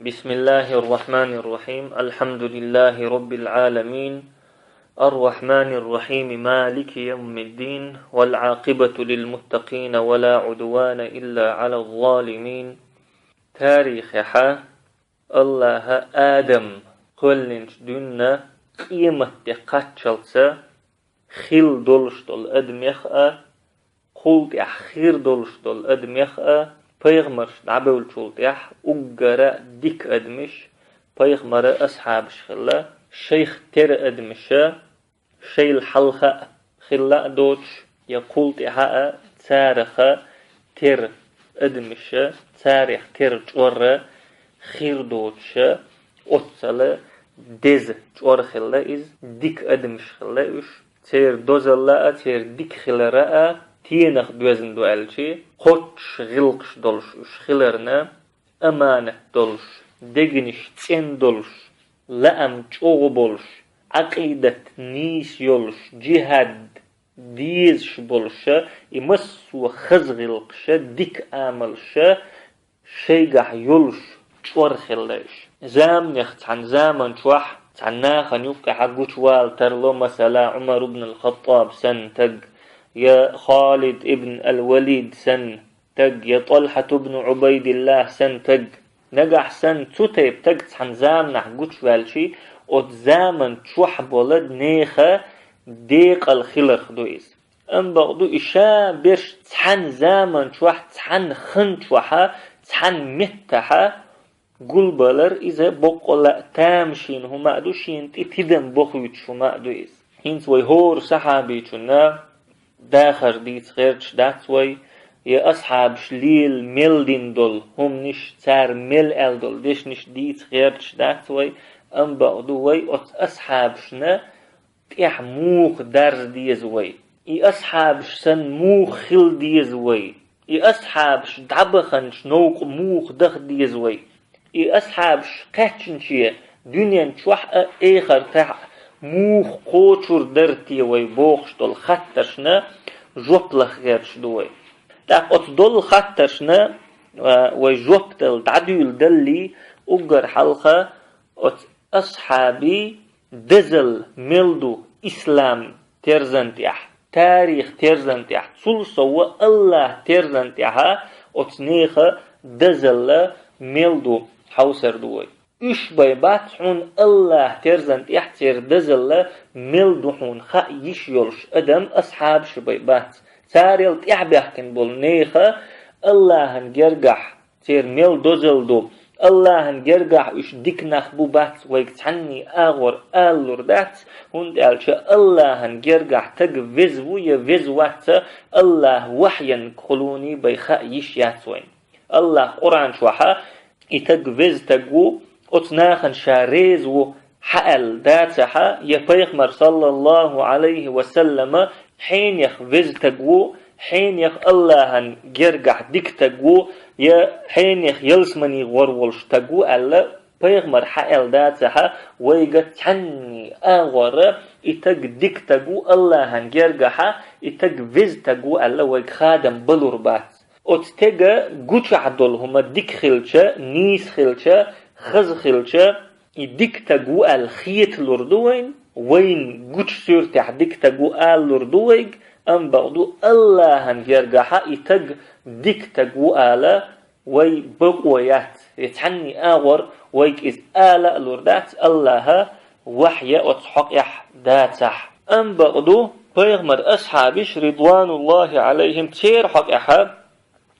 بسم الله الرحمن الرحيم الحمد لله رب العالمين الرحمن الرحيم مالك يوم الدين والعاقبة للمتقين ولا عدوان إلا على الظالمين تاريخ الله آدم كلنش دنا قيمة قاتشلسا خيل دولشتول أدميخا قلت خير دولشتول أدميخا پیغمبر عبول شولت يح أجرا ديك أدمش پیغمبر أصحاب شخلا شيخ تر أدمشة شيل حلقة خلا دوتش يقولت يحا تاريخ تر أدمشة تاريخ تر جورة خير دوتش أتصل دز جور خلا إز ديك أدمش خلا إش تر دوزلا تر ديك خلا رأ تينخ دوزن دوالشي قوتش غلقش دولش خلرنا أمانة دولش دقنش تين دولش لأم چوغ بولش عقيدة نيس يولش جهاد ديزش بولش يمسو خزغلقش ديك آملش شيقح يولش چور خلش زامنخ عن زامن شوح تعناخ نيوفك حقوش والترلو مثلا عمر بن الخطاب سنتق يا خالد ابن الوليد سن تج يا طلحة بن عبيد الله سن تج نجح سن تطيب تج عن زامن حقوش والشي od زامن شوح بولد نيخة ديق الخلر دويس ام بغدو إشا برش تحن زامن شوح تحن خن شوحا تحن متحا قل بلر إذا بقولا تامشين هما دوشين تتدن بخويتش هما دويس هنس ويهور صحابي چنا داخر ديت غيرش داتوي يا أصحاب شليل ملدين دول هم نش تار مل ال دول ديش نش ديت غيرش داتوي أم بقدوي أت أصحاب شنا تيح موخ درز ديزوي إي أصحاب شسن موخ خل ديزوي إي أصحاب ش دعبخنش نوق موخ دخ ديزوي إي أصحاب ش قاتشنشيه دنيا شوح آخر تح موخ قوچور درتي وي بوخش دول خطرشنا جوبلخ غيرش دوي تاق ات دول خطرشنا وي جوبتل تعديل دلي اجر حلقة ات اصحابي دزل ملدو اسلام ترزنتيح تاريخ ترزنتيح سلسو الله ترزنتيح ات نيخة دزل ملدو حوسر دوي إش بيبات حون الله ترزنت يحتر دزل ملدحون خا يشيولش أدم أصحاب شبيبات ساريل تيحبيحكن بول نيخة الله هنجرجح تير مل دزلدو الله هنجرجح إش ديك نخبو بات ويكتعني آغور آلور دات هند قالش الله هنجرجح تج فيزو يفيزوات الله وحيا كخلوني بيخا يشياتوين الله قرآن شوحا يتج فيز تجو أتناخن شاريز وحقل داتها يا بيغمر صلى الله عليه وسلم حين يخ فيز تقو حين يخ الله جرجح ديك تقو يا حين يخ يلسمني غورولش تقو ألا بيغمر حقل داتها ويقت عني أغور إتق ديك تقو الله جرجح إتق فيز تقو ألا ويق خادم بلوربات أتتقى قوش عدول هما ديك خلشة نيس خلشة خز خلشة يديك تجو الخيط لردوين وين قوش سير تحديك تجو لردويج أم بعضو الله هنجرجحا يتج ديك تجو آلا وي بقويات يتحني آور ويك إز آلا لردات الله وحي وتحق يح داتح أم بعضو بيغمر أصحابش رضوان الله عليهم تير حق يحب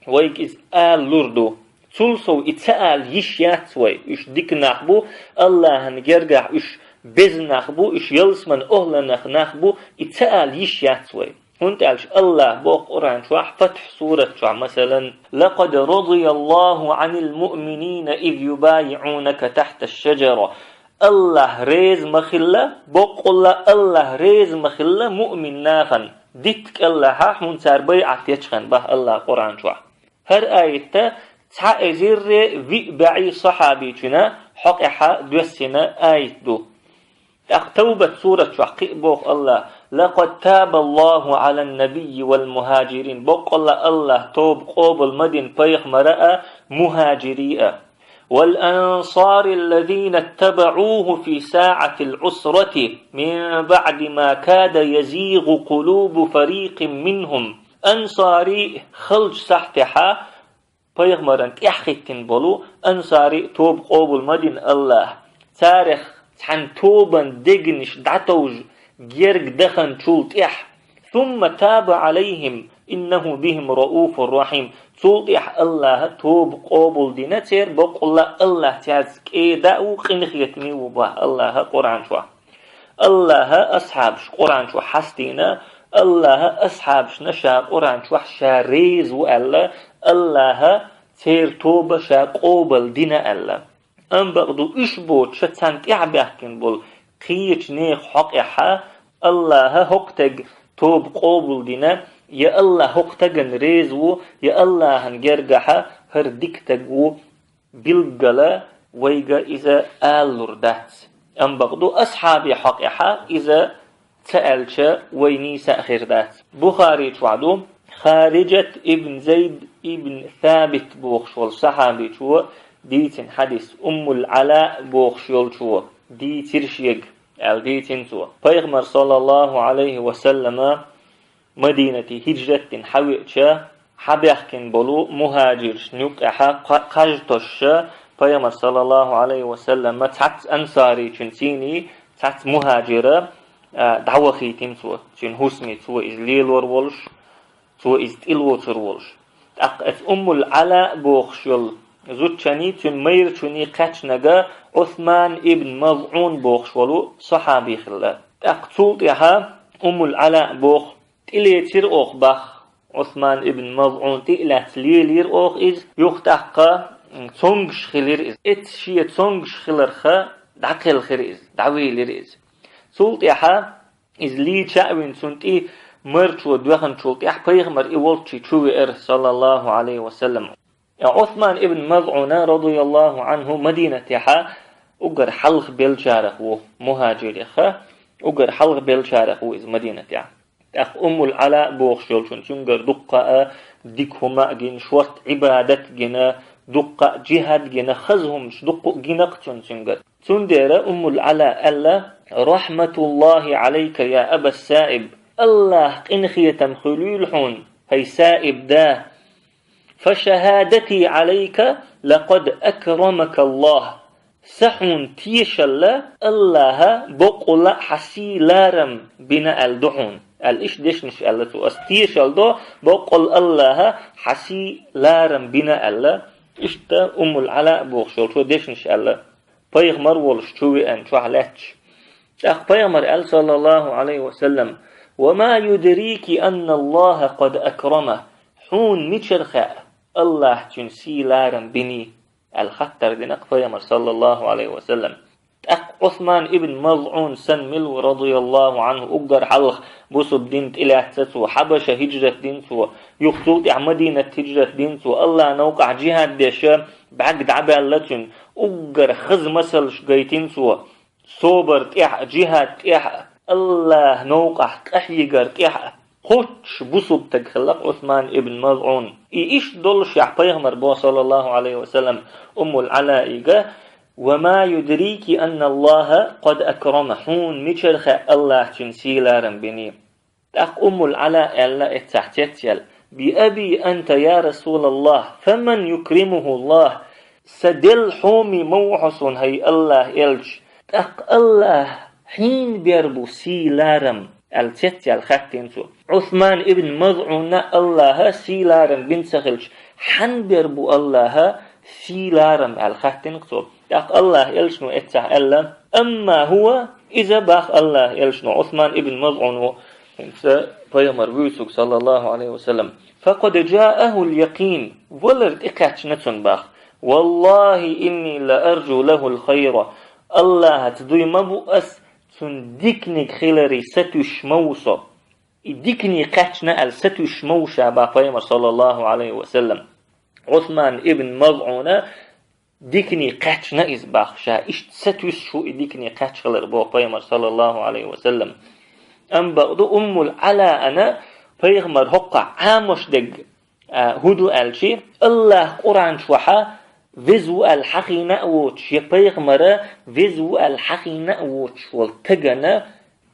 ويك إز لردو تولسو اتسأل يشياتوي اش ديك نخبو الله هنجرجح اش بز نخبو اش يلسمن اهلا نخبو اتسأل يشياتوي هنت قالش الله بوق قرآن شوح فتح سورة شوح مثلا لقد رضي الله عن المؤمنين إذ يبايعونك تحت الشجرة الله ريز مخلة بوق الله ريز مخلة مؤمن ناخن ديتك الله حاح منسار بيعت يشخن به الله قرآن شوح هر آية تعزير في بعي صحابي جنا حقها دوسنا آيت دو توبة سورة شقيق بوق الله لقد تاب الله على النبي والمهاجرين بوق الله توب قوب المدين بيخ مرأة مهاجرية والأنصار الذين اتبعوه في ساعة العسرة من بعد ما كاد يزيغ قلوب فريق منهم. أنصاري خلج سحتها بيغمرن تحختن بولو أنصاري توب قوبل مدين الله تاريخ عن توبا دقنش دعتوج جيرق دخن شول تح ثم تاب عليهم إنه بهم رؤوف رحيم. تولح الله توب قابل دينتر بقول الله تعزك إيدا وقنخيتني وبا الله قرآن شو الله أصحابش قرآن شو حستينا الله أصحابش نشا قرآن شو شاريز وألا الله تير توب شا قابل دينا ألا أم بغدو إشبوت شتانت إعباكين بول قيش نيخ حقيحة الله هقتق توب قابل دينا يا الله هقتقن ريزو يا الله هنجرجحه هردكتقو بالجلا ويجا إذا آلور دات أم بغدو أصحابي حقيحة إذا سألش ويني سأخير دات. بخاري توعدو خارجة ابن زيد ابن ثابت بوخشول صحابي شو ديتن حديث أم العلاء بوخشول شو دي ترشيق ديتن شو بيغمر صلى الله عليه وسلم مدينة هجرة حويتشا حبيحكن بلو مهاجر نيوكحا قجتش بيغمر صلى الله عليه وسلم تحت أنصاري چنسيني تحت مهاجرة دعوخي تنسو چن حسمي تو إزليل ورولش تو إزتيل وترولش أم العلاء بوخشل زوجني تن مير تني قچنغا عثمان ابن مظعون بوخشولو صحابي خلا أقتول يها أم العلاء بوخ تليتر أخ بخ عثمان ابن مظعون تلات ليلير أخ إز يختحق تونغش خلير إز إتشي تونغش خلر خا دعقل خير إز دعويلير إز سولت يها إز لي شاوين سنتي مرت ودوخن شولت يح بيغمر إيولتشي شوي صلى الله عليه وسلم. عثمان ابن مظعون رضي الله عنه مدينة يحا أقر حلق بالشارخ ومهاجر يخا أقر حلق بالشارخ إز مدينة يحا أخ أم العلاء بوخشول شنجر دقة ديكهما جن شورت عبادة جنا دقة جهاد جنا خزهم دقة جنق شنجر سندير أم العلاء ألا رحمة الله عليك يا أبا السائب الله إنخيتم خلولحون هي سائب دا فشهادتي عليك لقد أكرمك الله سحون تيشل الله بقول حسي لارم بنا الدحون الإيش ديش نش الله تو استيشل دو بقول الله حسي لارم بنا الله إشتا أم العلاء بوخشول تو ديش نش الله بيغمر ولش توي أن توحلتش أخ بيغمر صلى الله عليه وسلم وما يدريك أن الله قد أكرمه حون متشرخاء الله جنسي لارم بني الخطر دينك بيغمر صلى الله عليه وسلم أخ عثمان ابن مظعون سنمل رضي الله عنه أقدر حلق بصب دينت إلى تسو حبشة هجرة دينتو يخطوط مدينة هجرة دينتو الله نوقع جهاد ديشا بعد دعبه اللتن أقدر خز مسل شقيتينتو صوبر تيح جهاد تيح الله نوقع تحيقر تيح خوش بصب تخلق عثمان ابن مظعون إيش دولش يح بيغمر بو صلى الله عليه وسلم أم العلاء وما يدريك أن الله قد أكرم حون ميشرخ الله جنسي لارم بني أخ أم العلاء ألا اتحتيتيل بأبي أنت يا رسول الله فمن يكرمه الله سدل حومي موحصون هي الله إلش أخ الله حين بيربو سي لارم التيتيل خاتينسو عثمان ابن مظعون الله سي لارم بن سخلش حن بيربو الله سي لارم الخاتينسو أخ الله يلشنو اتح ألا أما هو إذا باخ الله يلشنو عثمان ابن مظعون بيامر ويسوك صلى الله عليه وسلم فقد جاءه اليقين ولرد إكاتش نتن باخ والله إني لأرجو له الخير الله تدوي مبؤس تندكني خلري ستش موسى ديكني قاتشنا ستش موسى بيامر صلى الله عليه وسلم عثمان ابن مظعون ديكني قاتشنا إزباخشا إشت ستوس شو ديكني قاتش خلر بو بيغمر صلى الله عليه وسلم أم بغضو أم العلاء أنا بيغمر هقا عامش دق هدو ألشي الله قرآن شوحا وزو الحقينا ووش يبيغمرا وزو الحقينا ووش والتغنا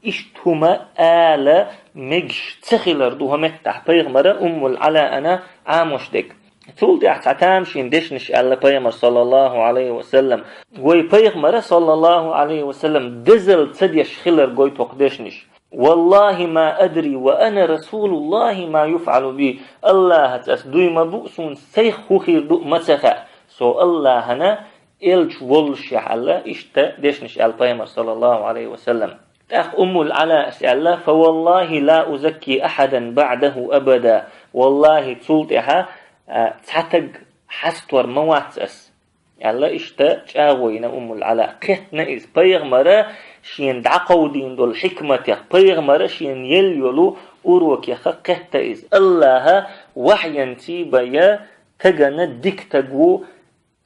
اشتهما آلا مجش تخيلر دوها متح بيغمرا العلا أنا عاموش ديك تقول دي احتعتام شين ديشنش ألا بيغمر صلى الله عليه وسلم وي بيغمرا صلى الله عليه وسلم دزل تديش خيلر قوي تقدشنش والله ما أدري وأنا رسول الله ما يفعل بي الله تأسدوي ما بؤسون سيخ خير دو متخا سو الله هنا إلج والشيح الله إشتا ديشنش البيغمر صلى الله عليه وسلم أخ العلا أسأل فوالله لا أزكي أحدا بعده أبدا والله تولتها تعتق حستور مواتس الله إشتا جاوينا العلا قهتنا إز بيغمرا شين دعقو دين دول حكمة بيغمرا شين يليولو أروك يخ قهت إز الله وحيا تيبايا تغنى ديك تقو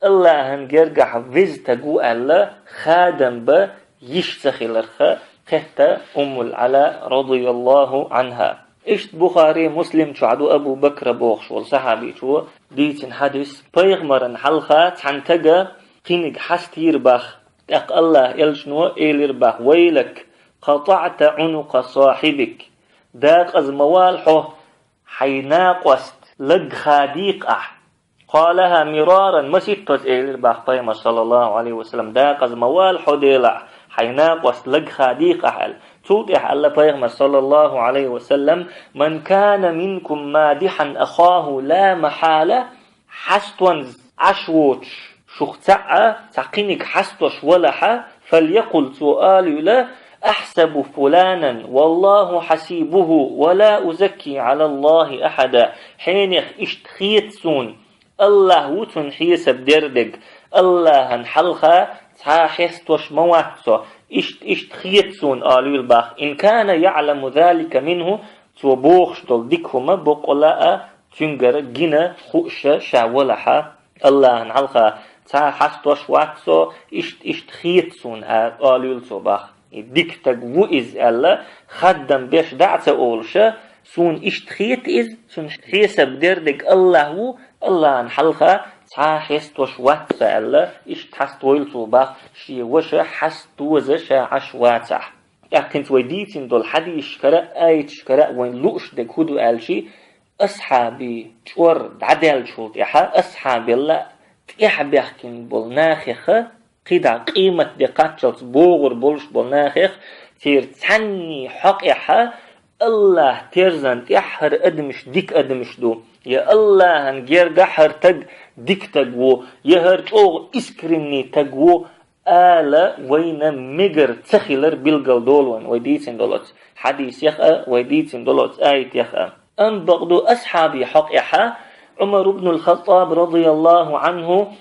الله هنجرقح فيز تقو الله خادم با يشتخي لرخا قهت العلا رضي الله عنها اشت بخاري مسلم شعدو أبو بكر بوخش والصحابي شو ديتن حديث بيغمرن حلقة تعنتقى قينك حستير باخ اق الله يلشنو إيلير باخ ويلك قطعت عنق صاحبك داق از موالحو حيناقوست لق خاديق قالها مرارا مسيطت إيلير باخ بيغمر صلى الله عليه وسلم داق از موالحو ديلع حيناقوست لق خاديق أحل توضح الله بيغمر صلى الله عليه وسلم من كان منكم مادحا أخاه لا محالة حستونز عشوش شخصاء تقينك حستوش ولحا فليقل سؤال لا أحسب فلانا والله حسيبه ولا أزكي على الله أحدا حينك اشتخيت سون الله وتن حيسب دردق الله هنحلخا تحيستوش مواتسو اشتخيت سون آلو الباخ إن كان يعلم ذلك منه توبوخش دول ديكهما بقلاء تنجر جنا خوش شاولحا الله هنحلخا تحيستوش واتسو اشتخيت سون آلو الصباخ ديك تقو إز الله خدم بيش دعت أولشا سون اشتخيت إز سون حيسب دردق الله هنحلخا حستوش واتسا الله اشتحستويل صوباخ شي وشا حستوزا شا عشواتح كنت ويديتين دول حدي شكرا آيت شكرا وين لوش دك هدو آلشي أصحابي شور دعدال شولت إحا أصحابي الله تيحبيحكين بول ناخيخ قيدع قيمة دقاتشلت بوغر بولش بول ناخيخ تير تعني حق إحا الله تيرزن تيحر أدمش ديك أدمش دو يا الله هنجير قحر تق ديك تقو يهر اوغ اسكريني تقو آلا وين مجر تخيلر بالقل دولوان ويديتين دولت حديث يخأ ويديتين دولت آيت يخأ أن بغدو أصحابي حق إحا عمر بن الخطاب رضي الله عنه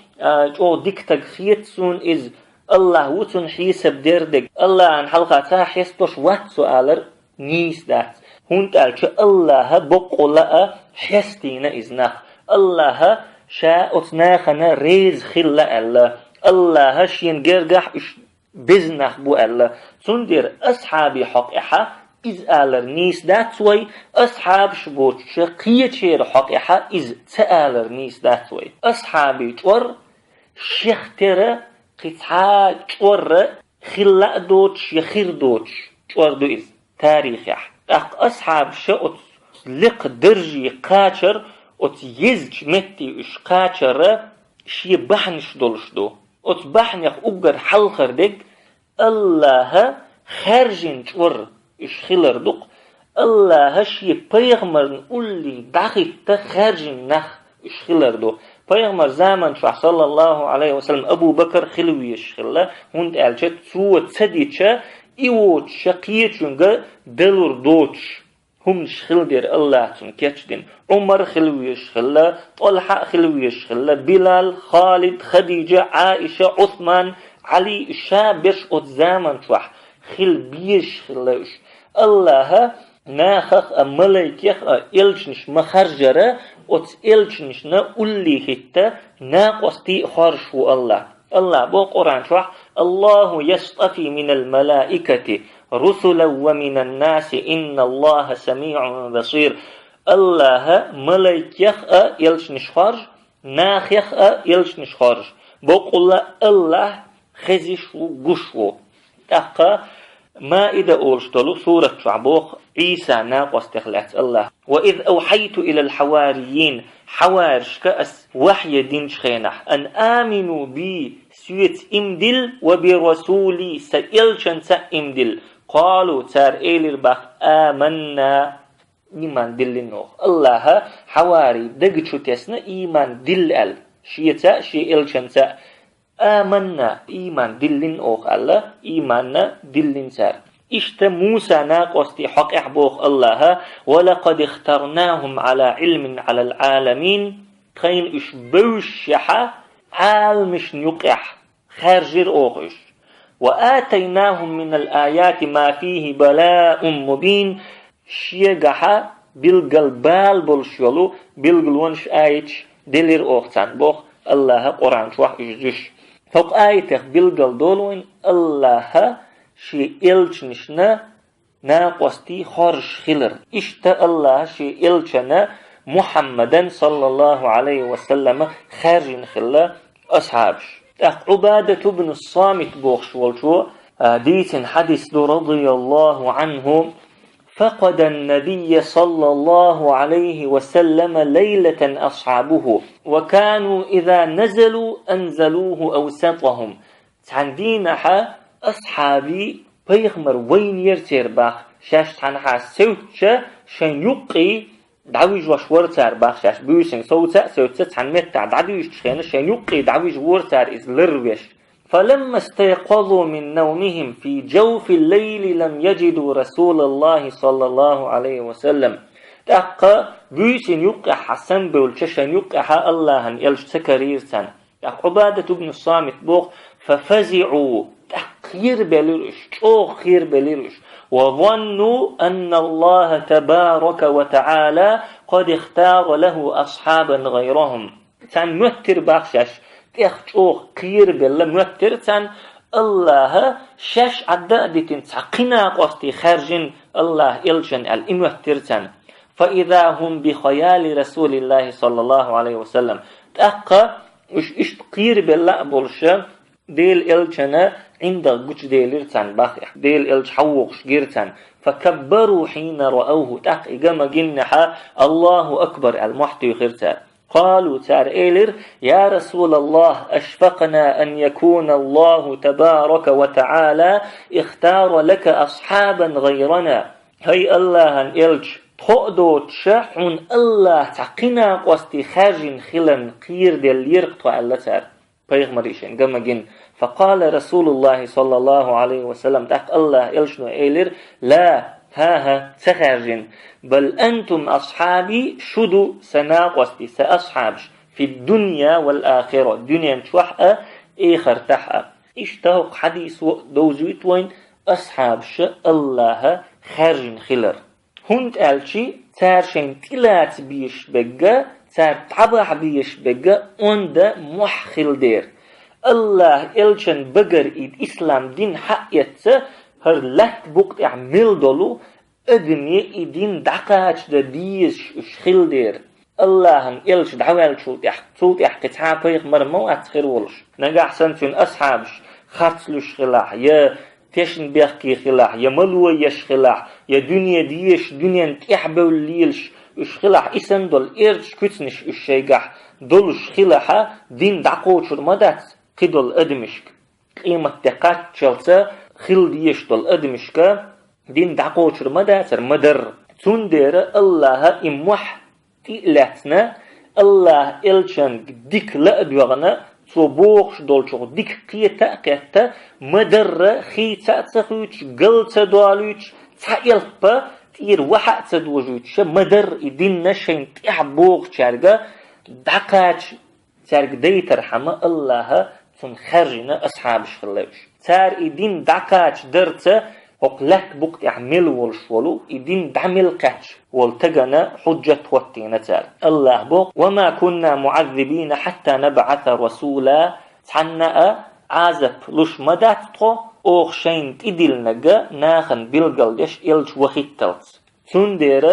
او ديك تقخيت سون إز الله وتن حيسب دردق الله عن حلقة تاحيستوش وات سؤالر نيس دات هون تالش الله بقولا حستينا إزناخ الله شاء اتناخنا ريز خلا الله شين جرجح بزنخ بو الله تندر أصحابي حق إحا إز آلر نيس داتوي أصحاب شبوت شقية شير حق إحا إز تآلر نيس داتوي أصحابي تور شيختر قطعا تور خلا دوتش يخير دوتش تور دو إز تاريخ أصحاب شاء لق درجي قاتر ات يزج متي اش قاتر شي بحنش دولش دو ات بحنيخ اوغر حلخر ديك الله خارجين تور اش خلر دوق الله شي بيغمر نقولي داخل خارجين نخ اش خلر دو بيغمر زمان شو صلى الله عليه وسلم ابو بكر خلويش خلا هند الچت سو تسديچه ايوت شقيچونغ دلور دوتش هم شخلدر الله تون كاتشدين عمر خلويش خلا طلحة خلويش خلا بلال خالد خديجة عائشة عثمان علي شابش ات زامن شوح خل بيش خلاش الله ناخخ ملك يخ إلشنش مخرجرة ات إلشنش نا أولي هتا ناقصتي خارشو الله بو قرآن شوح الله يصطفي من الملائكة رسلا ومن الناس إن الله سميع بصير الله ملك يخ يلش نشخارج ناخيخ يلش نش خارج بقول الله خزيش وقشو تقى ما إذا أولشتلو سورة شعبوخ عيسى ناقص تخلعت الله وإذ أوحيت إلى الحواريين حوارش كأس وحي دين شخينح أن آمنوا بي سيت إمدل وبرسولي سئلشن سئمدل قالوا تار إيلر بخ آمنا إيمان دل النوخ الله حواري دقشو تسنا إيمان دل ال شيتا شئلشن سئ آمنا إيمان دلين أوخ الله إيماننا دلين سار إشت موسى ناقصتي حق إحبوخ الله ولقد اخترناهم على علم على العالمين خين إش بوشحة عالمش نقح خارجر أوخش وآتيناهم من الآيات ما فيه بلاء مبين شيقحة بالقلبال بلشولو بالقلونش آيتش دلير أوختان بوخ الله قرآن شوح إجدش فوق آيته بالقل دولوين الله شي إلچنشنا ناقوستي خارج خلر إشتا الله شي إلچنا محمدا صلى الله عليه وسلم خارج خلا أصحابش عبادة بن الصامت بوخش والشو ديت حديث رضي الله عنه فقد النبي صلى الله عليه وسلم ليلة أصحابه وكانوا إذا نزلوا أنزلوه أوسطهم تندينها أصحابي بيغمر وين يرتير باخ شاش تنها سوتش شن يقي دعويج وشورتار باخ شاش بيوسن سوتة تنمتع دعويج تشخين شن يقي دعويج ورتار إز لروش فلما استيقظوا من نومهم في جوف الليل لم يجدوا رسول الله صلى الله عليه وسلم تأقى بيسن يقع حسن بولششن يقع الله أن يلش سكريرتن عبادة بن الصامت بوغ ففزعوا تخير بليرش خير بليرش وظنوا أن الله تبارك وتعالى قد اختار له أصحابا غيرهم تن مهتر باخشش تخشوخ قير بالله مهتر تن الله شش عدادتين تقنا قصتي خارجين الله إلجن الإمهتر تن فإذا هم بخيال رسول الله صلى الله عليه وسلم تأقى إش قير بالله بولشا ديل إلجنا عند قج ديلر تن باخيح ديل إلج حوقش جيرتن فكبروا حين رأوه تأقى إقام جنحا الله أكبر المحتي خيرتان قالوا تار إيلر يا رسول الله أشفقنا أن يكون الله تبارك وتعالى اختار لك أصحابا غيرنا هاي الله أن إلج تقدو تشحن الله تقنا قوستي خارج خلن قير دل يرقطو على تار بيغمريشن قمجن فقال رسول الله صلى الله عليه وسلم تق الله إلجنو إيلر لا ها تخرجن بل أنتم أصحابي شدو سناقوستي سأصحابش في الدنيا والآخرة الدنيا نشوحة إيخر تحقى اشتهق حديث دوزويت وين أصحابش الله خارجن خلر هند ألشي تارشين تلات بيش بقى تار طبع بيش بقى وند محخل دير الله إلشن بقر إيد إسلام دين حقيت هر لات بوقت اعمل دولو ادني ايدين دقاش دا ديش شخيل دير الله هم إلش دعوال شوت قطعا بيغ مرمو اتخير ولش نقا حسن فين أصحابش خرطلوش خلاح يا تيشن بيخكي خلاح يا ملوى يش خلاح يا دنيا ديش دنيا نتيحبو الليلش خلاح إسان دول إرش كتنش الشيقح دولش خلاحا دين دعقوشر مدات قدول ادمشك قيمة تقات شلسا خل ديش دول ادمشكا دين دعقوشر مداتر مدر تندير الله اموح تقلاتنا الله إلشان ديك لأدوغنا صبوخش دولشوخ ديك قيتا قيتا مدر خيتا تخوش قلتا دوالوش تايلبا تير وحا تدوجوش مدر إدين نشين تحبوخ شارقا دعقاش شارق ديتر حما الله تنخرجنا أصحابش خلاوش تار إدين دعقاش درتا وقلت بوقت اعمل والشولو إدين دعمل قاتش والتقنا حجة واتينا تال الله بوق وما كنا معذبين حتى نبعث رسولا تعنى عازب لش مدات تو اوخشين تدل نجا ناخن بلغل يش إلش وخيتلت تندير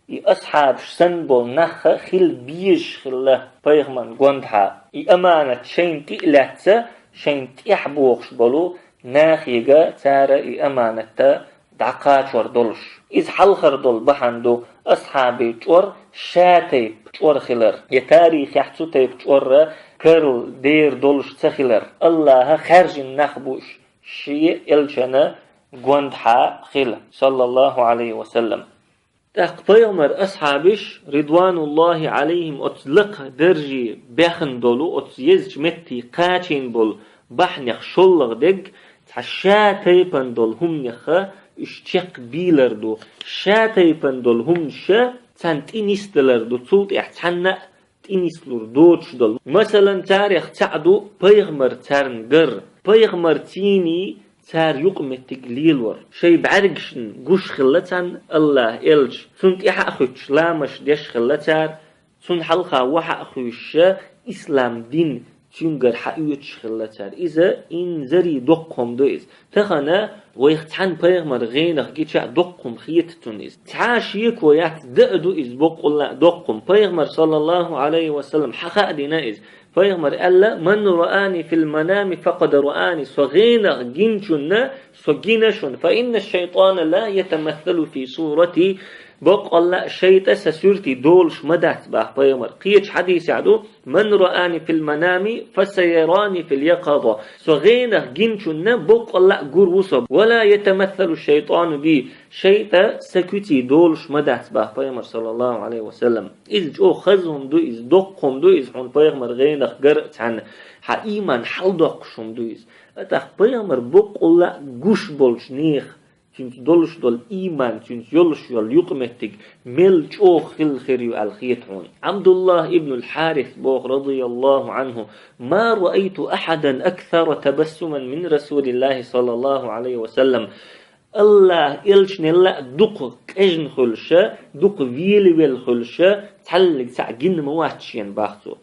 أصحاب سنبول نخ خل بيش خله بيغمن قندها أمانة شين تقلت شين تحبوخش بلو ناخيقا تارا أمانة دعقات وردولش إذ حلخر دول بحندو أصحابي جور شاتيب جور خلر يتاريخ يحسو تيب جور كرل دير دولش تخلر الله خارج النخبوش شيء إلجنا قندها خل صلى الله عليه وسلم بيغمر أصحابش رضوان الله عليهم أطلق درجي بخن دولو أتيزج متي قاتين بول بحنيخ شلغ دق شاتيبن دول هم نخا اشتق بيلردو شاتيبن دول هم شا تنتينيستلردو تولت احتحنا تينيسلور دوتش دول مثلا تاريخ تعدو بيغمر تارنقر بيغمر تيني تار يقمتك ليلور شي بعرقشن قوش خلتان الله إلج سنت إحاخوش لامش ديش خلتار سن حلقا وحاخوش إسلام دين تنقر حقيوش خلتار إذا إن زري دقهم دوئز تخنا ويختحن بيغمر غينخ جيتشا دقهم خيتتون إز تعاشيك ويات دقدو إز بقل دقهم بيغمر صلى الله عليه وسلم حقا دينا إز بيغمر ألا من رآني في المنام فقد رآني صغينخ جنشن صغينشن فإن الشيطان لا يتمثل في صورتي بقول لا شيء سسورتي دولش مدات باه بيغمر قيش حديث عدو من رآني في المنام فسيراني في اليقظة صغينخ جنشن بقول لا قروصب ولا يتمثل الشيطان بي شيء سكوتي دولش مدات باه بيغمر صلى الله عليه وسلم إذ جو خزهم دو إذ دقهم دو إذ حون بيغمر غينخ قرأت عن حقيما حلدقشم دو إذ أتاق بيغمر بقول لا قوش بولش نيخ تنت دولش دول إيمان تنت يولش يول يقمتك ملج أو خل خيريو الخيتون عبد الله ابن الحارث بوخ رضي الله عنه ما رأيت أحدا أكثر تبسما من رسول الله صلى الله عليه وسلم الله إلش نلا دق كجن خلشة دق ويل خلشة تعلق تعجن مواتشين باختو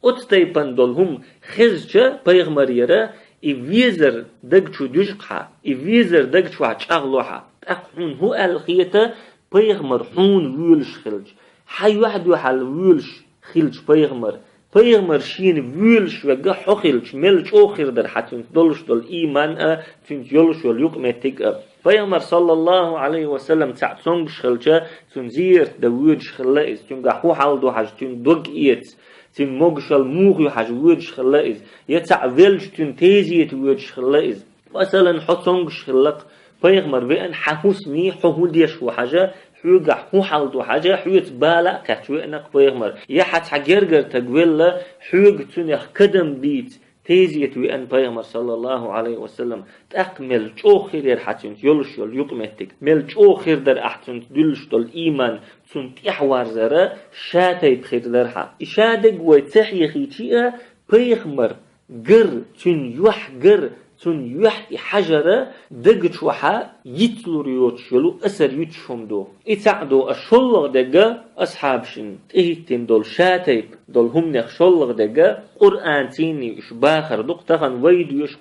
أتتيبان دولهم خزجة بيغمر يرى إفيزر دقشو دجقها إفيزر دقشو عشاغلوها تأقحون هو الخيطة بيغمر حون ويلش خلج حي واحد وحال ويلش خلج بيغمر شين ويلش وقا حخلج ملج أخر در حتى دولش دول إيمان تنت يولش واليقمتك بيغمر صلى الله عليه وسلم تعتصنش خلجة تنزير دويرش خلائز تنقا حو حال دو حاج تن دوق إيت تن موغشال موغيو حاج ويرش خلائز يتعويلش تن تيزيت ويرش خلائز مثلا حتصنش خلق بيغمر بأن حهوس مي حهوديش وحاجة حوغا حو حال دو حاجة حويت بالا كاتوئنق بيغمر يحت حجرجر تقويل حوغ تنيخ كدم بيت تيزيت وأن بيغمر صلى الله عليه وسلم تأكمل جوخير در حتنت يولش يول يقمتك مل جوخير در أحتنت دلش دل إيمان تنت إحوار زرا شاتي بخير درها إشادق ويتحيخي تيئة بيغمر قر تن يوح قر تن يوح حجرة دقت وحا يتلور يوتشلو أسر يتشهم دو إتعدو أشلغ دقا أصحابشن إهتين دول شاتيب دول هم نخ شلغ دقا قرآن تيني إش باخر دوق تغن ويدو يش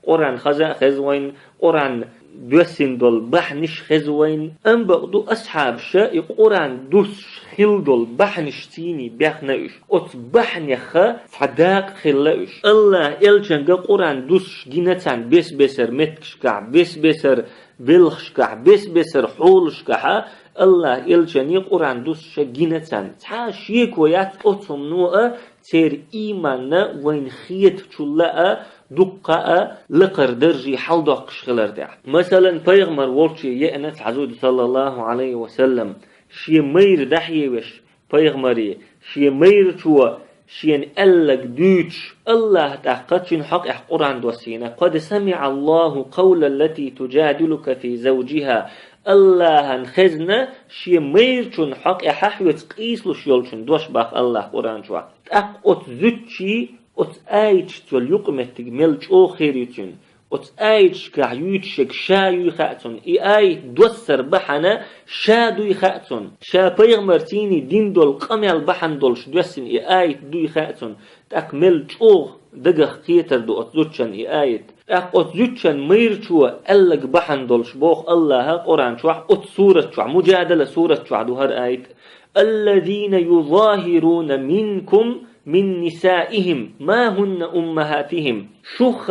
قرآن خزا خزوين قرآن دوسين دول بحنش خزوين أم بقدو أصحاب شا قرآن دوس خل دول بحنش تيني بيخناش أت بحنيخا فداق خلاش الله إلجنغا قرآن دوس جينتان بس بسر متكشكع بس بسر بلخشكع بس بسر حولشكع الله إلجني قرآن دوس شجينتان تعاشيك ويات أتم نوع تير إيماننا وين خيت تشلاء دقة لقر درجي حلدق شغلر دع مثلا بيغمر والشي يأنت عزود صلى الله عليه وسلم شي مير دحيه وش بيغمري شي مير شو شين ألق دوتش الله تحققين حق قرآن دوسينا قد سمع الله قول التي تجادلك في زوجها الله هنخزنا شي مير شون حق ححوت قيسلو شيولشن دوش باق الله قرآن شو تأقوت زوتشي أت أيش تول يقمتك ملج أخيرتون أت أيش كعيوتشك شايو خاتون أي دوسر بحنا شادو خاتون شا بيغمرتيني دين دول قمل بحن دولش دوسن أي دوي خاتون تأك ملج دقخ كيتر دو أتزوتشن آيت أتزوتشن ميرشوا ألق بحن دولش بوخ الله قرآن شوح سورة شوح مجادلة سورة شوح دو هر آيت الذين يظاهرون منكم من نسائهم ما هن أمهاتهم شخ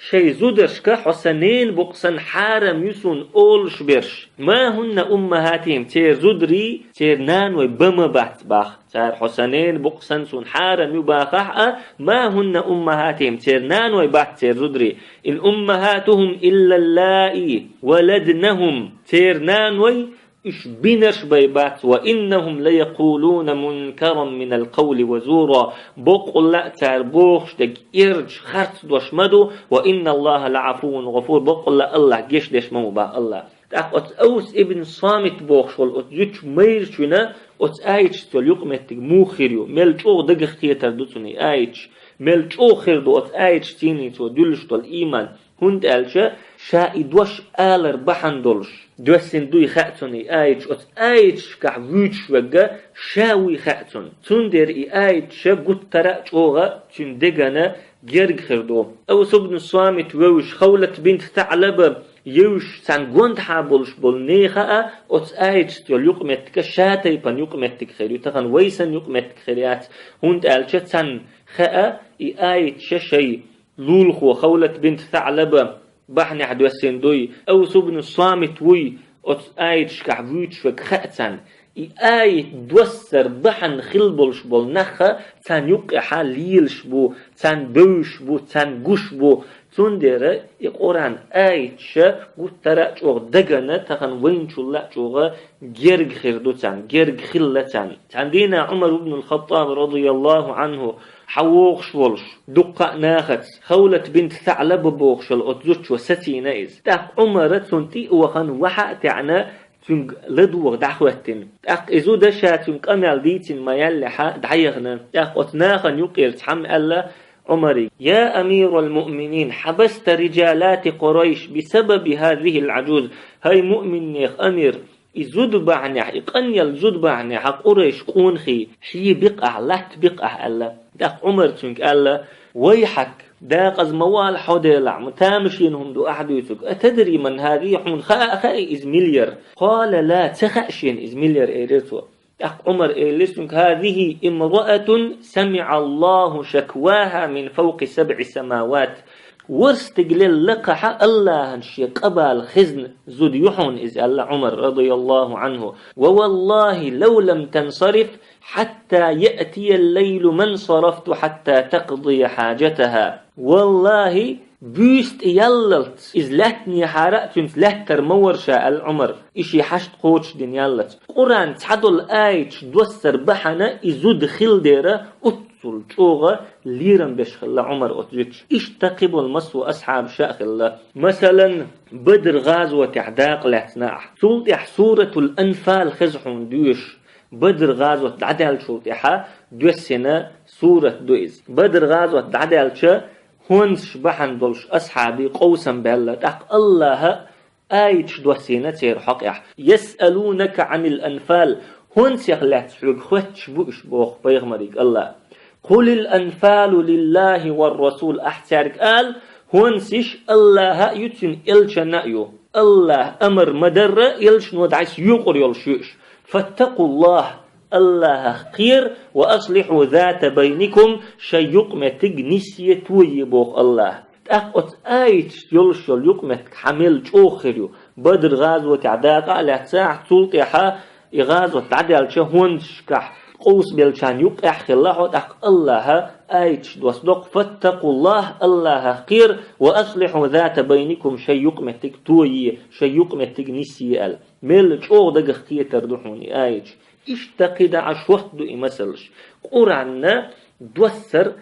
شي زودرشك حسنين بقسن حارم يسون أولش برش ما هن أمهاتهم تير زودري تير نانوي بما بحت باخ تير حسنين بقسن سون حارم يباخح ما هن أمهاتهم تير نانوي بحت تير زودري الأمهاتهم إلا اللائي ولدنهم تير نانوي إش بينش بيبات وإنهم ليقولون منكرا من القول وزورا بقول لا تربوخش دق إرج خرط دوش مدو وإن الله لعفو غفور بقول لا الله جيش دش مو با الله تاقت أوس ابن صامت بوخش والأتجوش ميرشونا أت آيتش تول يقمتك موخيريو ملجو دق اختيتر دوتوني آيتش ملجو خيردو أت آيتش تيني تو دولش تول إيمان هند ألشا شا إدوش آلر بحن دولش دوسين دوي خاتوني آيتش أت آيتش كح ويتش وجا شاوي خاتون تندر آيتش قد ترأج أوغا تندقنا جرق خردو أو سبن الصامت ووش خولت بنت ثعلبة يوش سان قوند حابولش بول نيخا أت آيتش تول يقمتك شاتي بان يقمتك خيريو تخن ويسن يقمتك خيريات هند ألشا سان خاء آيتش شي لولخو خولت بنت ثعلبة بحني حد وسندوي أو سبن الصامت وي أت آيتش كعبوتش وكخأتن آيت دوسر بحن خلبلش بول نخا تان يقع ليلش بو تان بوش بو تان قش بو تندر يقران آيتش قد ترى جوغ دقنا تخن وين شلا جوغ جرق خردو تان جرق خلة تان دينا عمر بن الخطاب رضي الله عنه حووخش ولش دقة ناخت خولت بنت ثعلب بوخش الأتزوش وستينا إز تاق عمر تنتي وخن وحا تعنا تنق لدوغ دعوتن تاق إزو دشا تنق أمال ديتن ما يلحا دعيغنا تاق أتناخن يقير تحم ألا عمري يا أمير المؤمنين حبست رجالات قريش بسبب هذه العجوز هاي مؤمن نيخ أمير إزود بعنح إقنيل زود بعنح قريش قونخي حي بقع لا تبقع ألا داق عمر تنك ألا ويحك داق از موال حوديلع متامشينهم دو أحد يسوك أتدري من هذه حون خاء إز مليار قال لا تخأشين إز مليار إيريتو داق عمر إيريتوك هذه امرأة سمع الله شكواها من فوق 7 سماوات ورستقلل لقح الله هنشي قبال خزن زود يحون إذ الله عمر رضي الله عنه ووالله لو لم تنصرف حتى يأتي الليل من صرفت حتى تقضي حاجتها والله بيست يللت إذ لاتني حرقت لاتر مورشا العمر إشي حشت قوتش دين يلت قرآن تحدل آيتش دوسر بحنا إزود خلديرة أتصل شوغة ليرن بشخل عمر أتجيش اشتقب المسو أصحاب شاخل مثلا بدر غازوة عداق لاتناح سلطح سورة الأنفال خزحون دوش بدر غازوة عدال شلطحة دوسنا سورة دويز بدر غازوة عدال شا هونش بحن دولش أصحابي قوسا بالله تحق الله آيتش دوسينا تير حقيح يسألونك عن الأنفال هونس يخلات حق خوتش بوش بوخ بيغمريك الله قل الأنفال لله والرسول أحتارك قال هونسيش الله يتن إلش نأيو الله أمر مدر إلش نودعيس يقر يلشيش فاتقوا الله الله خير وأصلحوا ذات بينكم شي يقمتك نسية ويبوخ الله تأقت آيت يلشل يقمتك حمل جوخريو بدر غازوة عداقة على ساعة سلطحة غازوة عدال شهونشكح قوس بلشان يقع خلاحه تحق الله آيت دوصدق فاتقوا الله الله خير وأصلحوا ذات بينكم شي يقمتك توي شي يقمتك نسية ميل جوغ دق اختية تردحوني آيت اشتقد عشوات دو إمسلش قرآن دوثر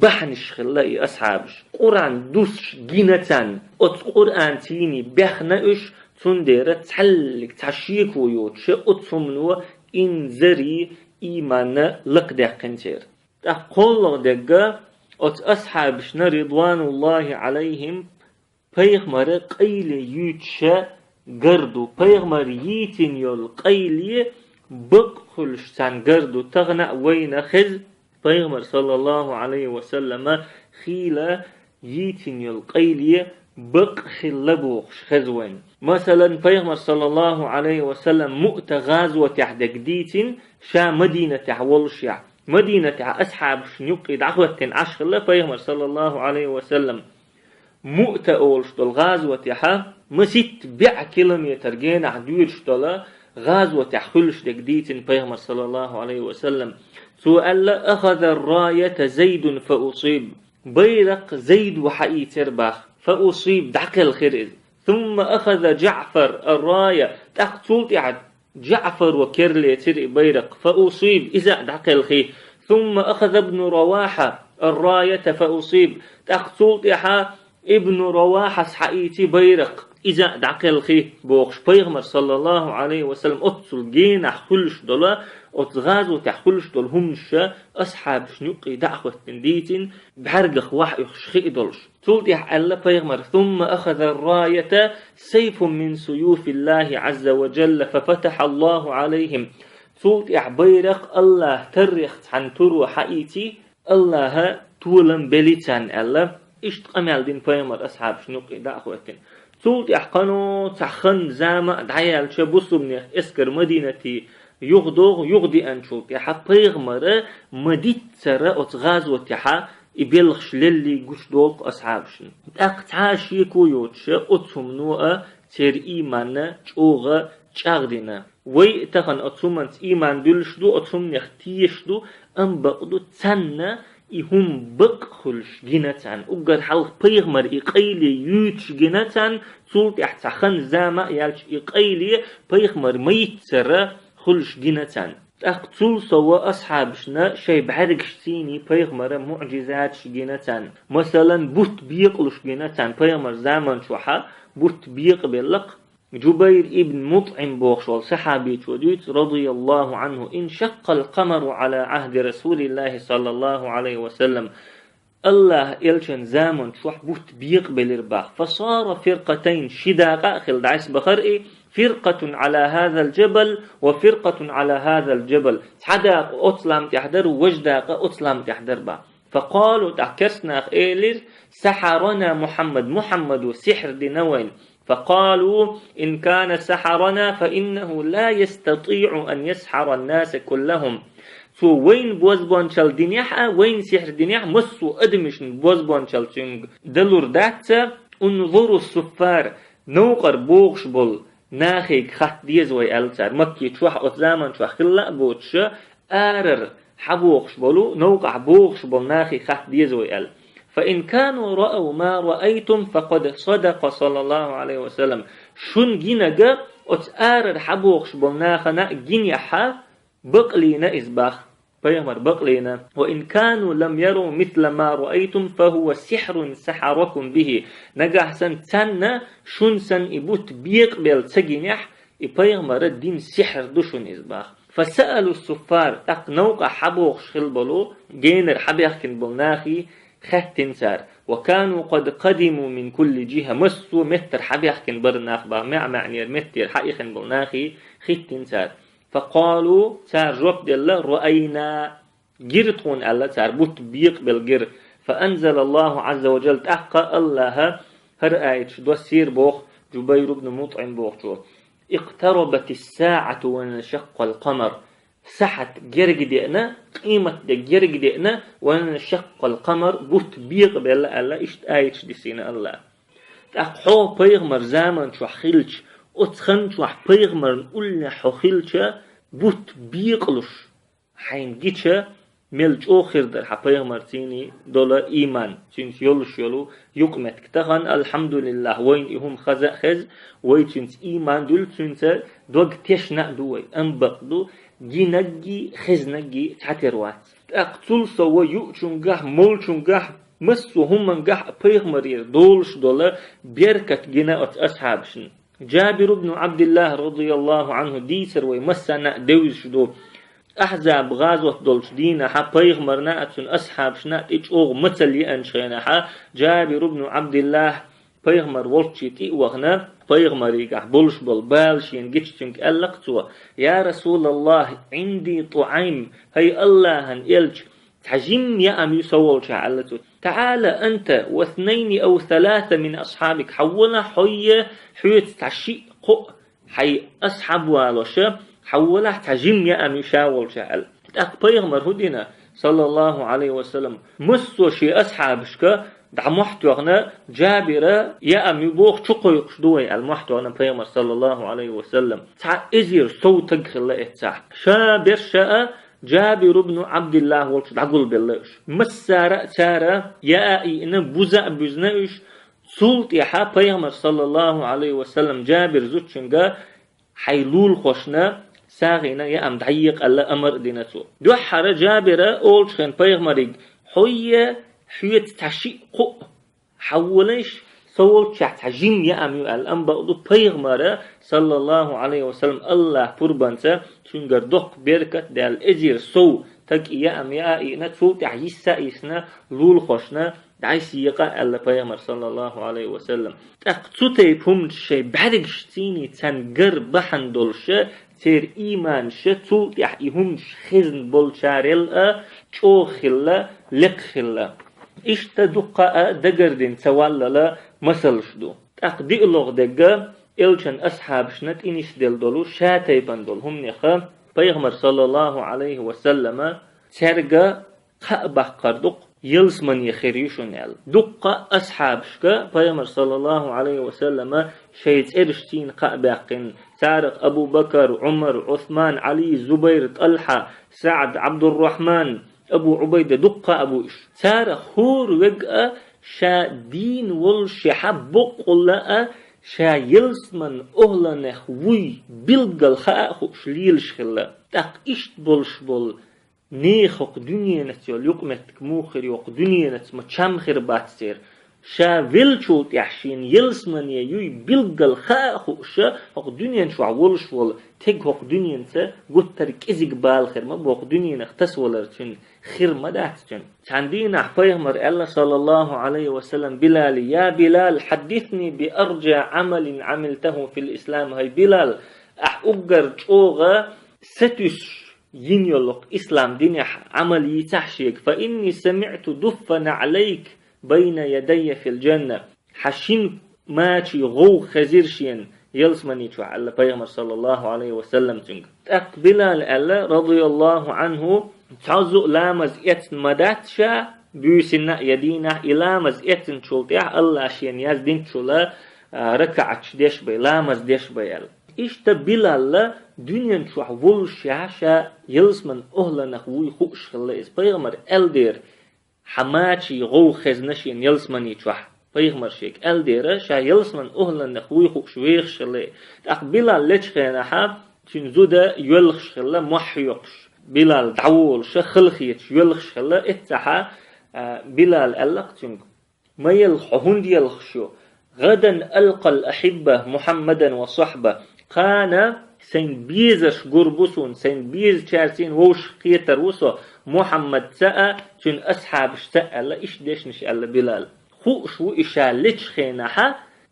بحنش خلاقي أصحابش قرآن دوسش جينتان أت قرآن تيني بحناش تندير تحلق تحشيك ويوتش أتسمنو إنزري إيمان لق دقنتير تقول دقا أت أصحابشنا رضوان الله عليهم بيغمر قيل يوتش قردو بيغمر ييتن يول قيلي بقخلش تان قردو تغنى وين خز بيغمر صلى الله عليه وسلم خيلة يتين القيلية بق خلبوخش خزوين مثلا بيغمر صلى الله عليه وسلم مؤت غازوة تحدك ديتين شا مدينة تحولشع مدينة أصحاب شنيق دعوة عشر بيغمر صلى الله عليه وسلم مؤت أولش دول غازوة تحا مسيت بيع كيلومتر جين عدويرش دولا غازوة تحخلش ديتين بيغمر صلى الله عليه وسلم سؤال أخذ الراية زيد فأصيب بيرق زيد وحقي ترباخ فأصيب دعك الخير ثم أخذ جعفر الراية تقتلت يعني جعفر وكرلي تري بيرق فأصيب إذا دعك الخير ثم أخذ ابن رواحة الراية فأصيب تقتلت ابن رواحة حقيتي بيرق إذا دعك الخير بوخش بيغمر صلى الله عليه وسلم أتصل جينا خلش دولا أتغازو تحخلش دول همش أصحاب شنوقي دعوة تنديتين بحرقخ وحي خشخي دولش تولتي حألا بيغمر ثم أخذ الراية سيف من سيوف الله عز وجل ففتح الله عليهم تولتي بيرق الله تريخ عن ترو حقيتي الله تولن بليتان ألا إشت قمال دين بيغمر أصحاب شنوقي دعوة تولتي قانو تخن زامع دعيال شبسو من اسكر مدينتي يغدي أنشوك يحا بيغمرة مديت سرة أتغاز وتحا يبلغش للي قش دولك أصحابشن أقتعاش يكو يوتش أتهم نوء تير إيمانا جوغة جاغدنا وي تخن أتهمانت إيمان دولشدو أتهم نختيشدو أم بقدو تسنة إهم بقخلش جنتان أقر حلق بيغمر إقايلي يوتش جنتان سولت احتخن زاما يالش إقايلي بيغمر ميت سرة خلش جنتان أقتل سوا أصحابشنا شي بعرقشتيني بيغمر معجزات جنتان مثلا بوت بيقلش جنتان بيغمر زامن شوحا بوت بيقبلق جبير ابن مطعم بوخشول صحابي توديت رضي الله عنه انشق القمر على عهد رسول الله صلى الله عليه وسلم الله إلشن زامن شوح بوت بيقبل رباح فصار فرقتين شداقا خلد عيس بخرئي فرقة على هذا الجبل وفرقة على هذا الجبل حداق أطلام تحضر وجداق أطلام تحضر با فقالوا تحكسنا إيلر سحرنا محمد سحر دينوين فقالوا إن كان سحرنا فإنه لا يستطيع أن يسحر الناس كلهم سو وين بوزبونشال دينيح وين سحر دينيح مسو أدمشن بوزبونشال تنج دلور داتا انظروا السفار نوقر بوغش بول ناخيك خط ديزوي ألتر مكي تشوح أتزامن تشوح خلا بوتش آرر حبوغش بولو نوقع بوغش بول ناخي خط ديزوي أل فإن كانوا رأوا ما رأيتم فقد صدق صلى الله عليه وسلم شن جينجا أتآرر حبوغش بول ناخنا جينيحا بقلينا إزباخ بيغمر بقلينا وإن كانوا لم يروا مثل ما رأيتم فهو سحر سحركم به نجح سن تسنى شن سن إبوت بيقبل تجينيح بيغمر الدين سحر دوشن إزباخ فسألوا السفار تقنوق حبوغ شخلبلو جينر حبيخكن بلناخي ختن سار وكانوا قد قدموا من كل جهة مسوا متر حبيخكن برناخ با معنير متر حقيخن بلناخي ختن سار فقالوا سار جواب دل رأينا جرتون الله سار بوت بيقبل جر فأنزل الله عز وجل تحقى الله هر آية شدو سير بوخ جبير بن مطعم بوخ جو اقتربت الساعة وانشق القمر سحت جرق دينا قيمة جرق دينا وانشق القمر بوت بيقبل الله اشت آية ديسينا الله تحقو بيغمر زامن شو خلش أتخن شو بيغمر نقولنا حو خلش بوت بيقلش حين جيتش ملج آخر در حبيغمر تيني دولا إيمان تينس يولش يولو يقمت كتغن الحمد لله وين إهم خز وين تينس إيمان دول تينس دوغ تشنع دوي أنبق دو جينجي خزنجي تحتروات أقتل سوا يؤشنجح مولشنجح مسو هم منجح بيغمر دولش دولا بيركت جناء أصحابشن جابر بن عبد الله رضي الله عنه ديسر ويمسنا دوش دو أحزاب غازوة دولش دينا حا بيغمر ناءتن أصحاب شنات إيش أوغ مثل يأنشينا حا جابر بن عبد الله بيغمر ولشيتي وغنا بيغمر يقع بولش بالبالشين جيتشنك ألقتوا يا رسول الله عندي طعيم هي الله هن إلج تحجم يا أم يسوول شعالتو تعال أنت واثنين أو ثلاثة من أصحابك حولا حيت تعشي قو حي أصحاب والوشة حولا تجمع أم يشاول شعل بيغمر هدينا صلى الله عليه وسلم مسو شي أصحابك دع محتوغنا جابرة يا أم يبوخ شقو يقشدوي المحتوغنا بيغمر صلى الله عليه وسلم تع إزير صوتك خلا إتسع شابر شاء جابر بن عبد الله والش دعقل بالله مسارة سارة يا إن بوزا بوزناش سلط يحا بيغمر صلى الله عليه وسلم جابر زوتشنغا حيلول خوشنا ساغينا يا أم دعيق الله أمر دينتو دو حرا جابرة أولشخن بيغمريق حيت تعشيق حولش سول شحت جيم يا أمي الأنبا دو بيغمرة صلى الله عليه وسلم الله قربانته تنجر دق بركة دال أجير سو تك يا أمي إنا تفوت تعيسا إسنا لول خوشنا دعيس يقع الله بيغمر صلى الله عليه وسلم تقصتي بهمش بعدك شتيني تنجر بحن دولش تير إيمان شتو يحيهمش خزن بولشارل چو خلا لق خلا إشت دقاء دقردين توالا مثل شدو تقدي لغ دقا إلشن أصحاب شنت إنيش دل دولو شاتي بندول هم نخا بيغمر صلى الله عليه وسلم ترقى قأبه قردق يلس من يخيريشون يل دقا أصحاب شكا بيغمر صلى الله عليه وسلم شيت إرشتين قأباقين سارق أبو بكر عمر عثمان علي زبير طلحة سعد عبد الرحمن أبو عبيدة دقة أبو إش سارق هور وقأ شا دين والشحب قلأ شا يلس من أهلا نخوي بلغل خاء خوش ليلش خلا تاق إشت بولش بول نيخوق دنيا نتيال يقمتك موخر يوق دنيا نت ما چمخر باتسير شا ويلچوت يحشين يلس من يوي بلغل خاء خوش خوق دنيا شو عولش وول تيق خوق دنيا نتا قتر كزيق بالخير ما بوق دنيا نختس ولرچن خير ما داتچن چندين بيغمر الله صلى الله عليه وسلم بلال يا بلال حدثني بأرجى عمل عملته في الإسلام هاي بلال أقر چوغا ستوش ينيولوك إسلام ديني عمل يتحشيك فإني سمعت دفن عليك بين يدي في الجنة حشين ماشي غو خزيرشين يلسمني شو على بيغمر صلى الله عليه وسلم تنك بلال الله رضي الله عنه تعزق لامز إتن مداتشا بيسنا يدينا إلامز إتن شلتيح الله شين يزدين شلا ركعت ديش بي لامز ديش بي إشتا بلال دنيا شو حولش يعشا يلسمن أهلا نخوي خوش خلاص بيغمر ألدير حماتي غو خزنشين يلسمني شوح بيغمر شيك ألدير شا يلسمن أهلا نخوي خوش ويخش خلاص بلال ليش خيناها تنزودا يلخش خلا محيقش بلال دعول خلخيت يلخش خلا اتحا بلال ألقتنك ما يلخون دي يلخشو غدا ألقى الأحبة محمدا وصحبه كان سين بيزش قربسون سين بيز شارسين ووش قيتر وصو محمد سأ تن أصحاب سأ لا إيش ديش نش ألا بلال خوش و إشا ليش خيناها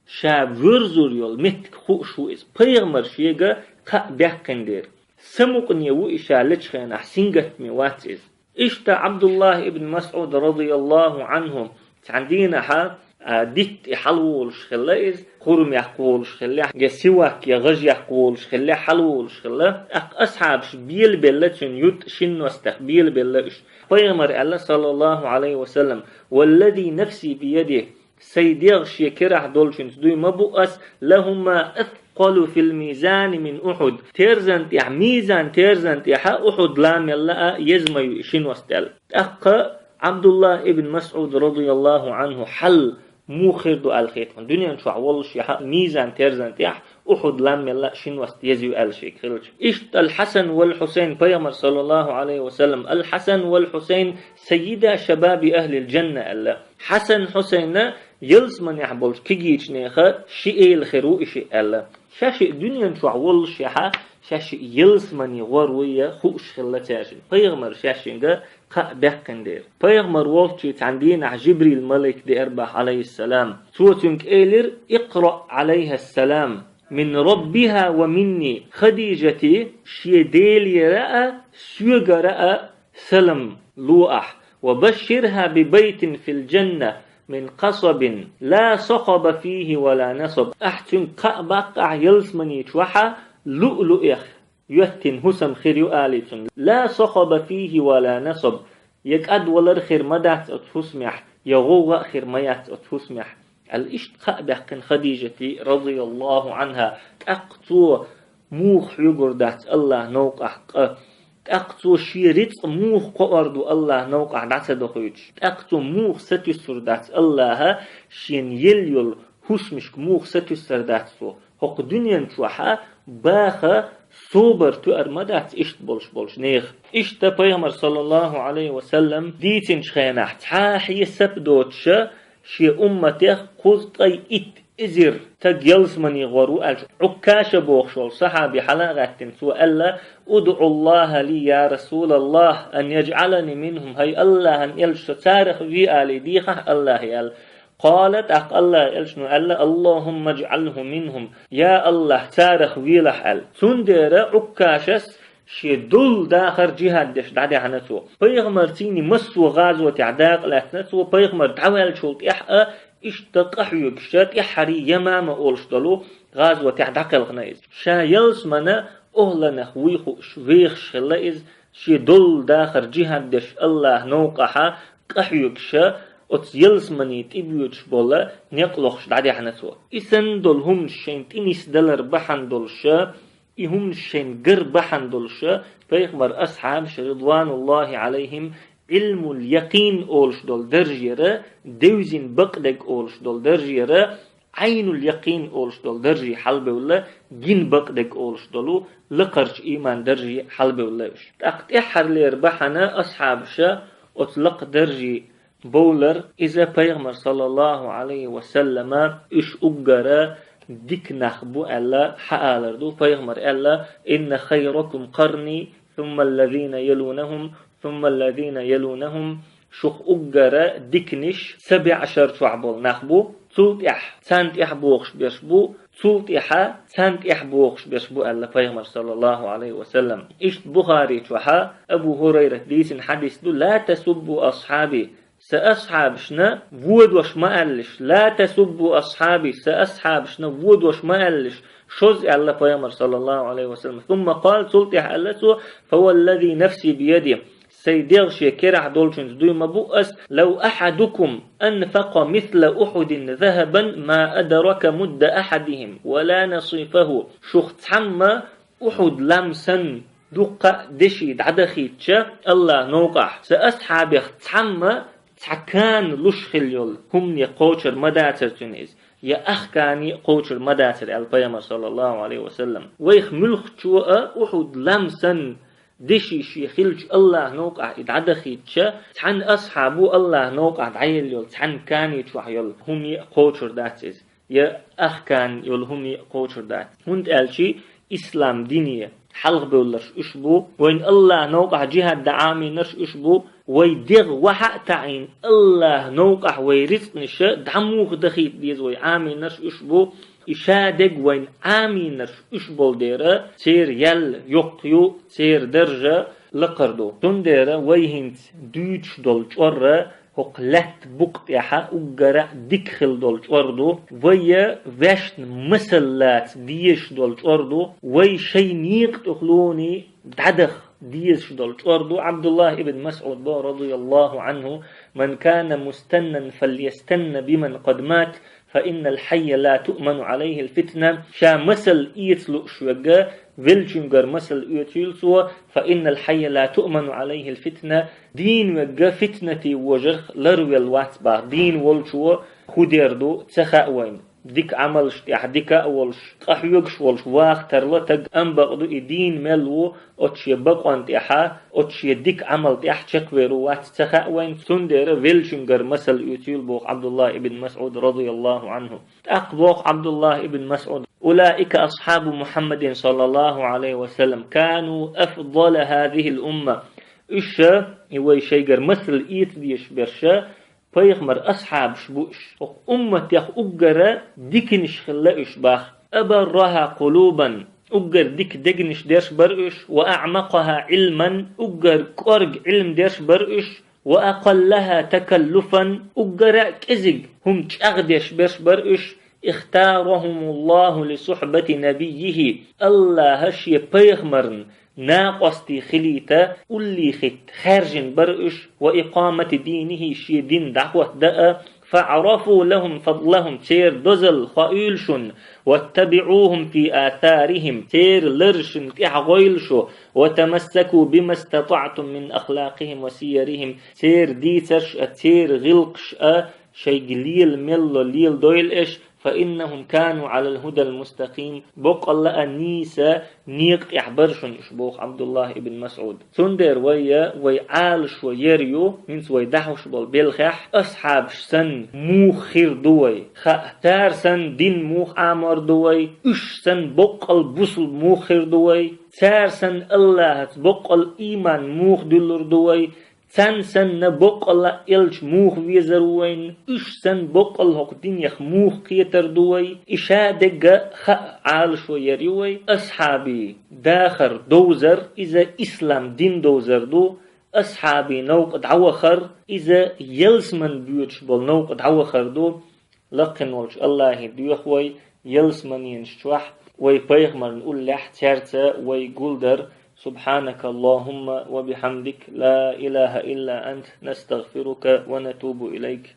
شا ورزور يول متك خوش و إس بيغمر شيغا قا بيحقن دير سمقني و إشا ليش خيناها سنگت مي واتز إشتا عبد الله ابن مسعود رضي الله عنهم تعندينها ديت حلولش خلاص قرم يحقولش خلا جسواك يا غج يحقولش خلا حلولش خلا أصحابش بيل بلتشن يد شن واستقبيل بلش بيغمر الله صلى الله عليه وسلم والذي نفسي بيده سيديغش يكره دولشن دوي مبؤس لهما أثقل في الميزان من أحد تيرزنت يح ميزان تيرزنت يح أحد لام يلا يزمي شن واستل عبد الله ابن مسعود رضي الله عنه حل موخر دو الخيط دنيا شو عولش يح ميزان تيرزنت يح أحد لام يلا شن واست يزيو الشيك خلش إشت الحسن والحسين بيغمر صلى الله عليه وسلم الحسن والحسين سيدا شباب أهل الجنة الله حسن حسين يلس من يحبولش كيجيش نيخا شيء الخيرو إشي الله شاشي دنيا شو عولش يح شاشي يلس من يغوروية خوش خلتاشن بيغمر شاشينغا قا بيقندير بيغمر والتي تعندين جبريل الملك دي أربح عليه السلام توتنك إيلر اقرأ عليها السلام من ربها ومني خديجتي شيديل يرأى سيوغ رأى سلم لوأح وبشرها ببيت في الجنة من قصب لا صخب فيه ولا نصب. أحتن قبق يلسمني توحى لؤلؤ يتن هسم خير يؤالتن لا صخب فيه ولا نصب. يقعد ولر خير مدات أتفسمح يغوغ خير ميات أتفسمح. الإشت قبق خديجة رضي الله عنها أقطو موخ يقردات الله نوقع أقطو شيرت موخ قوردو الله نوقع دعت دخويج. أقطو موخ ستسر دات الله شين يليل هسمشك موخ ستسر دات سو هق دنيا توحا باخا صوبر تو أرمدات إشت بولش نيخ إشت بيغمر صلى الله عليه وسلم ديتن شخيناح تحاحي سبدوتش شي أمته قزقي إزر تجلس مني غرو عكاش بوخشول صحابي حلقات سؤال ادعو الله لي يا رسول الله أن يجعلني منهم هاي الله أن يلش تاريخ في آلي ديخة الله يال قالت الله يلشنو اللهم اجعله منهم يا الله تاريخ في لحال سندر عكاشس شي دول داخر جهاد دش دعدي عنتو بيغمر تيني مسو غازوة عداق لاتنتو بيغمر دعوال شولت إحقا اشتقحيوك شات إحري يمام أولشتلو غازوة عداق الغنائز شا يلس منا أهلنا خويخو شويخ شلائز شي دول داخر جهاد دش الله نوقحا قحيوك شا أتس يلس مني تبيوش بولا نقلوخش دعدي عنتو إسن دول هم شين تينيس دلر بحن دول شا إهم شين قرب حندلش فيخبر أصحاب رضوان الله عليهم علم اليقين أولش دول درجيرة دوزين بقدق أولش دول درجيرة عين اليقين أولش دول درجي حلبة ولا جن بقدق أولش دولو لقرش إيمان درجي حلبة ولا أقت إحر ليربحنا أصحاب شا أطلق درجي بولر إذا فيغمر صلى الله عليه وسلم إش أقرأ ديك نخبو ألا حالردو فيغمر ألا إن خيركم قرني ثم الذين يلونهم ثم الذين يلونهم شخ أجرا ديكنش 17 شعبول نخبو تولت إح سانت إح بوخش بيشبو تولت إحا سانت إح بوخش بيشبو ألا فيغمر صلى الله عليه وسلم إشت بخاري توحا أبو هريرة ديس حديث دو لا تسبوا أصحابي سأصحاب شنا وود وش ما قالش لا تسبوا أصحابي سأصحاب شنا وود وش ما قالش شوز الله فيامر صلى الله عليه وسلم ثم قال سلطح ألسو فهو الذي نفسي بيده سيديغش يكرح دولشنز دوي مبؤس لو أحدكم أنفق مثل أحد ذهبا ما أدرك مد أحدهم ولا نصيفه شخت حما أحد لمسا دقة دشيد عدخيتش الله نوقع سأصحاب يختحما تحكان لشخل هم يقوشر مداتر تنيز يا أخكاني قوشر مداتر البيامة صلى الله عليه وسلم ويخ ملخ شوء أحد لمسا دشي شي خلج الله نوقع إدعدخيتش تحن أصحابو الله نوقع دعيل يول تحن كاني توحيول هم يقوشر داتز يا أخكان يول هم يقوشر دات هند ألشي إسلام دينية حلق بولرش اشبو وين الله نوقع جهاد دعامي نرش اشبو ويدغ وحق تعين الله نوقع ويرزقنش دعموخ دخيت ديز وي عامي نرش اشبو إشادق وين عامي نرش اشبو ديرا سير يل يقيو سير درجة لقردو تون ديرا ويهنت دوش دولش ورا وقلت بقطعها وقرأ دكخل دولش أردو ويا وشن مسلات ديش دولش أردو وي شي نيق تخلوني دعدخ ديش دولش أردو عبد الله ابن مسعود رضي الله عنه من كان مستنا فليستن بمن قد مات فإن الحي لا تؤمن عليه الفتنة شا مسل إيتلو شوغا فيلجنجر مسل إيتلسو فإن الحي لا تؤمن عليه الفتنة دين وغا فتنتي وجخ لروي الواتبا دين والشو خديردو تخاوين ديك عملش ديك أولش قحيوكش والش واخ ترلتك أنبغدو إدين ملو أتشي بقوان تيحا أتشي ديك عمل تيح تشكويرو وات تخاوين سندر فيلشنجر مسل يوتيل بوق عبد الله ابن مسعود رضي الله عنه أقبوق عبد الله ابن مسعود أولئك أصحاب محمد صلى الله عليه وسلم كانوا أفضل هذه الأمة إشا يوي شيجر مثل إيت ديش برشا فيغمر أصحاب شبوش أمة يخ أجر ديكنش خلاش باخ أبرها قلوبا أجر ديك دجنش ديش برئش وأعمقها علما أجر كورج علم ديش برئش وأقلها تكلفا أقرأ كزق هم تأغدش برش اختارهم الله لصحبة نبيه الله هشي بيغمرن ناقصتي خليتا أولي خت خارجن برش وإقامة دينه شي دين دعوة دأ فاعرفوا لهم فضلهم تير دزل خائلشن واتبعوهم في آثارهم تير لرشن تحغيلشو وتمسكوا بما استطعتم من أخلاقهم وسيرهم تير ديتش تير غلقش شي قليل ملو ليل دويل إش فإنهم كانوا على الهدى المستقيم بق الله نيسا نيق إحبرشن إشبوخ عبد الله ابن مسعود سندر ويعالش ويريو منس ويدحوش بالخح أصحاب سن موخير دوي خأتار سن دين موخ عمر دوي سن بق البصل موخير دوي تار سن الله بق الإيمان موخ دلر دوي سن نبق الله إلش موخ ويزروين سن بق الهق دنيخ موخ قيتر دوي إشادق عالش ويريوي أصحابي داخر دوزر إذا إسلام دين دوزر دو أصحابي نوق دعوخر إذا يلسمن بيوتش بول نوق دعوخر دو لقن وش الله ديوخوي يلسمن ينشوح ويبيغمر نقول لح تيرتا ويقولدر سبحانك اللهم وبحمدك لا إله إلا أنت نستغفرك ونتوب إليك